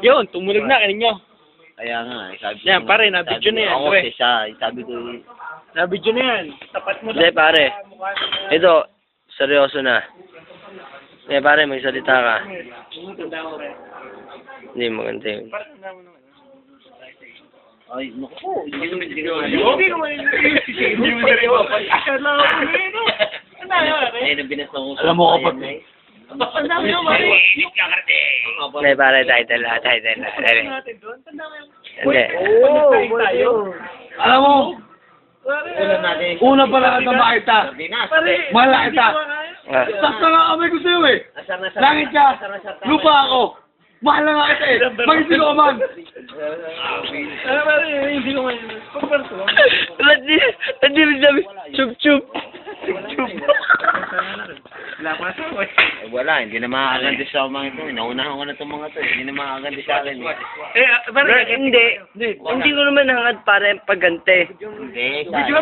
Yun, tumulig na, kanin nyo. Kaya nga, sabi ko. Yan, pare, na-video na yan, Ako pre. kasi siya, sabi ko, Na-video na yan. Tapat mo hindi pare, ito, seryoso na. Eh pare, magsalita ka. Hindi, maganda yun. Ay, naku. Okay naman yun. Hindi mo seryoso. Kala ko kung yun. Ayun ang binasa ko. Alam mo kapag. Ang dami nyo, Mari. Hindi pare, title na. Hindi. Alam mo, una pala ka makita. Mahal na kita. Sakta lang kami ko sa'yo eh. Langit ka, lupa ako. Mahal na nga kita eh. Mag-isip ko man. Hindi ko man. Hindi rin sabi, chup-chup. Eh wala, hindi na makakaganda sa mga ito. Naunahan ko na itong mga ito. Hindi na makakaganda sa akin. Hindi ko naman hangad para yung pagante. Hindi,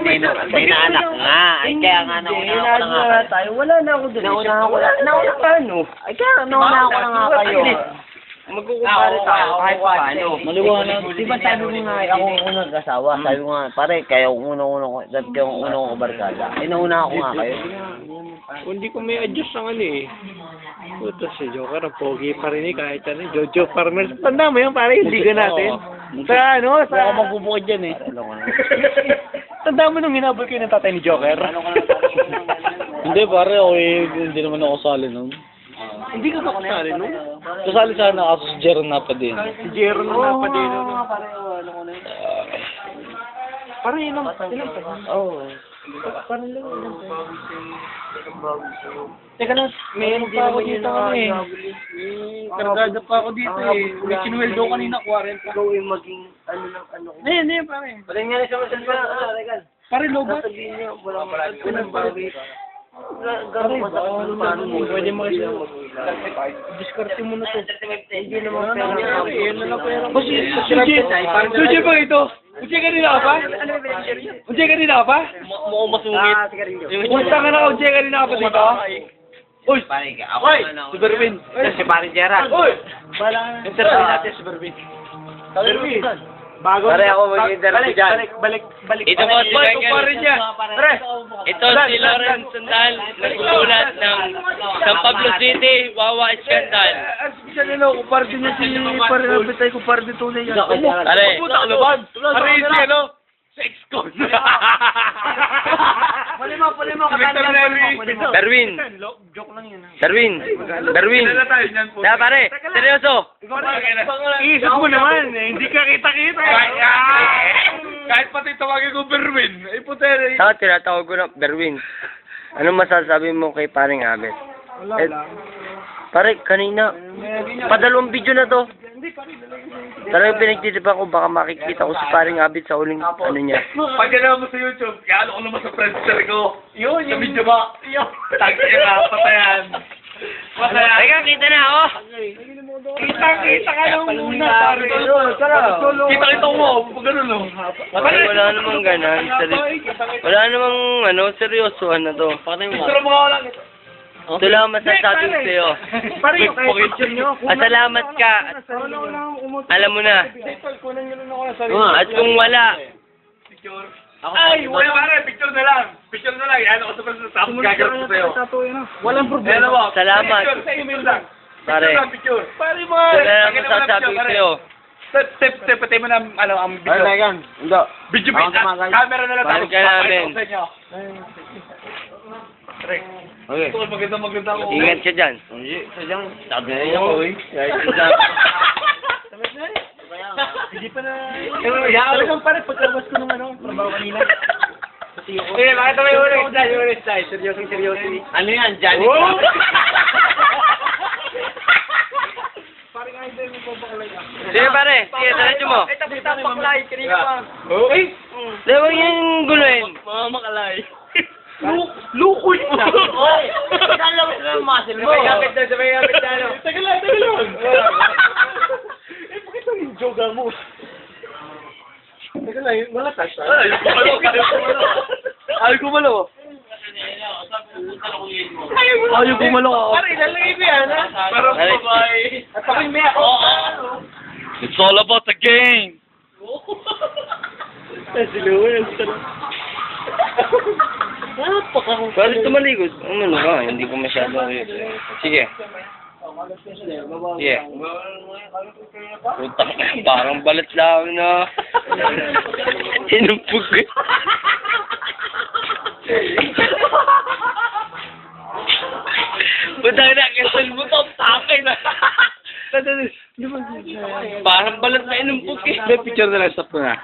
may naanak nga. Ay kaya nga naunahan ko na nga. Tayo, wala na ako doon. Naunahan ko na. Naunahan ka, ano? Ay kaya naunahan ko na nga kayo. Magkukumpare tayo kahit paano. Maliwanag. Di ba sabi ko nga, ako ang unang kasawa. Sabi ko nga, pare, kayo ang unang-unang ko, dahil kayo ang unang ko barkada. Ay, nauna ako nga kayo. Hindi ko may adjust ang ano eh. Puto si Joker, ang pogi pa rin eh, kahit ano, Jojo Farmers. Tanda mo yan, pare, hindi ka natin. Sa ano, sa... Ako magbubukod dyan eh. Tanda mo nung hinabol kayo ng tatay ni Joker. Hindi pare, ako eh, hindi naman ako sali nun. Hindi ka kakasali no? Kasali sana ako si Jeron na pa din. Si Jero na napadino. Parang ilang pa. Oo. Teka lang, mayroon pa ako dito eh. Kargada pa ako dito eh. May sinuweldo kanina, 40. Gawin maging ano lang ano ko. Hindi, pare. Pare nga na siya masalita. Pare, lobat. Sabihin niya, walang bawi. Gano'n mo sa paano Pwede mo kasi diskarte mo na to. Hindi naman pera. Yan na lang pera. Suji ba ito? Suji kanina ka pa? Suji kanina ka pa? Mukhang masungit. Punta ka na, Suji kanina ka pa dito? Uy! Pare, ako Uy! na Si Berwin! Si Pare Gerard. Uy! Interview natin si Berwin. Berwin! Bago. Pare, ako mag-interview dyan. Balik. Ito po si Michael. Kumparin niya. Pare! Ito si Lawrence Sandal, nagsusulat ng San Pablo City, Wawa Scandal. Siya nila, kumpare din niya si pare na bitay, kumpare din tunay niya. Pare, Puta ka naman! Pare, si ano? Sex con! Pali mo, Berwin. Joke lang yun. Berwin. Kaya pare, seryoso. Iisip mo naman, hindi ka kita-kita. Kahit pati tawagin ko Berwin. Ay putere. Saka tinatawag ko na, Berwin. Ano masasabi mo kay paring Abet? Wala. Pare, kanina, padalawang video na to. Talagang pinagtitipan ko, baka makikita ko si paring Abet sa uling ano niya. Pag ganawa mo sa YouTube, kaya ano ko naman sa friendster ko. Yun, sa video ba? Yun. Tagin na, patayan. Teka, kita na ako. Kita ka lang muna, pare. Kita mo, pag gano'n no. Wala namang ganan. Wala namang seryosohan na to. Picture mo nga lang. Ito lang masasabi ko sa'yo. Pare, yung kahit picture nyo. Pasalamat ka. Alam mo na. Kunan nyo lang ako na sarili. At kung wala, Picture. Ay, wala pare, picture na lang. Picture na lang. Yan ako sa friendster. Tapos gagawin ko sa'yo. Walang problema. Ano mo? Salamat. Picture sa email lang. Pare. Picture lang, picture. Pare mo. ito na lang masasabi ko sa'yo. Step, pati mo na, ang video. Video bit. Camera na lang. Balik ka namin. Okay. Ito, maganda ako. Ingat ka dyan. Sabi na yun ako eh. Hindi pa na... Talagang pare, pagkawas ko nung trabaho kanina. Eh, bakit may ulit style? Seryoso. Ano yan, Johnny? Parang idol mo pa bakalay ka. Sige pare, sige, diretso mo. Tapos paklay, kanina pa. Okay. Huwag yung guluhin. Mga makalay. Lukoy mo! Oy! Saan lang yung muscle mo? Sabay kapit na ano. Tagal lang. Pakita yung joga mo. Tagal lang, wala touch. Ayaw kumalo. Ayaw gumalo ako. Pare, ilalagay mo yan ha? Parang Pare. babae. At ako'y may ako. It's all about the game. Si Lewis. Bakit tumalikod? Ano ka? Hindi ko masyadong... Sige. Sige. Putang, parang balat lang na. Inumpog ko. Putang na, kasal mo to, takay na. Parang balat na inumpog eh. Picture na lang, stop ko na.